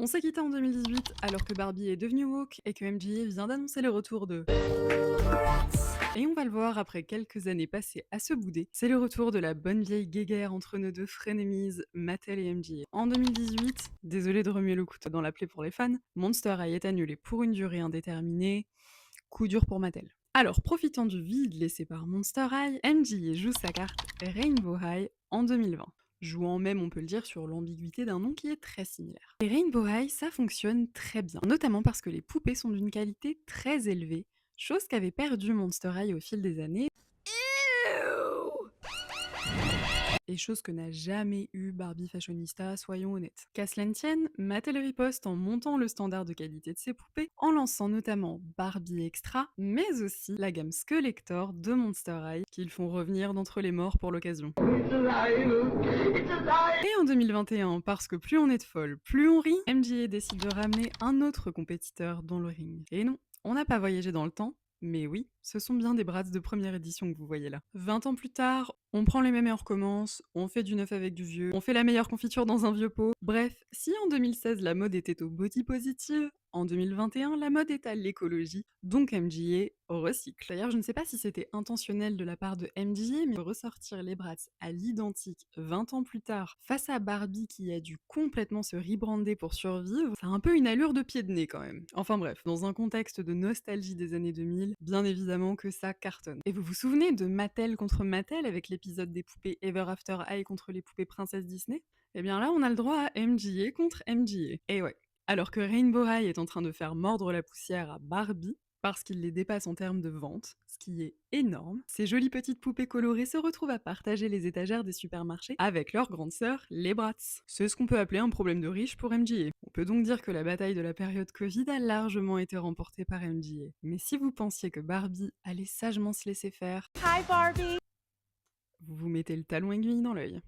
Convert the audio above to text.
On s'est quitté en 2018 alors que Barbie est devenue woke et que MGA vient d'annoncer le retour de... Et on va le voir après quelques années passées à se bouder, c'est le retour de la bonne vieille guéguerre entre nos deux frenemies, Mattel et MGA. En 2018, désolé de remuer le couteau dans la plaie pour les fans, Monster High est annulé pour une durée indéterminée, coup dur pour Mattel. Alors, profitant du vide laissé par Monster High, MGA joue sa carte Rainbow High en 2020. Jouant même, on peut le dire, sur l'ambiguïté d'un nom qui est très similaire. Et Rainbow High, ça fonctionne très bien, notamment parce que les poupées sont d'une qualité très élevée, chose qu'avait perdu Monster High au fil des années, et chose que n'a jamais eu Barbie Fashionista, soyons honnêtes. Qu'à cela ne tienne, Mattel riposte en montant le standard de qualité de ses poupées, en lançant notamment Barbie Extra, mais aussi la gamme Skeletor de Monster High, qu'ils font revenir d'entre les morts pour l'occasion. Et en 2021, parce que plus on est de folle, plus on rit, MGA décide de ramener un autre compétiteur dans le ring. Et non, on n'a pas voyagé dans le temps, mais oui, ce sont bien des Bratz de première édition que vous voyez là. 20 ans plus tard, on prend les mêmes et on recommence, on fait du neuf avec du vieux, on fait la meilleure confiture dans un vieux pot. Bref, si en 2016 la mode était au body positive, en 2021 la mode est à l'écologie, donc MGA recycle. D'ailleurs, je ne sais pas si c'était intentionnel de la part de MGA, mais ressortir les Bratz à l'identique 20 ans plus tard, face à Barbie qui a dû complètement se rebrander pour survivre, ça a un peu une allure de pied de nez quand même. Enfin bref, dans un contexte de nostalgie des années 2000, bien évidemment que ça cartonne. Et vous vous souvenez de Mattel contre Mattel avec l'épisode des poupées Ever After High contre les poupées princesses Disney? Eh bien là, on a le droit à MGA contre MGA. Et ouais. Alors que Rainbow High est en train de faire mordre la poussière à Barbie, parce qu'il les dépasse en termes de vente, ce qui est énorme, ces jolies petites poupées colorées se retrouvent à partager les étagères des supermarchés avec leur grande sœur, les Bratz. C'est ce qu'on peut appeler un problème de riche pour MGA. On peut donc dire que la bataille de la période Covid a largement été remportée par MGA. Mais si vous pensiez que Barbie allait sagement se laisser faire, Hi Barbie! vous vous mettez le talon aiguille dans l'œil.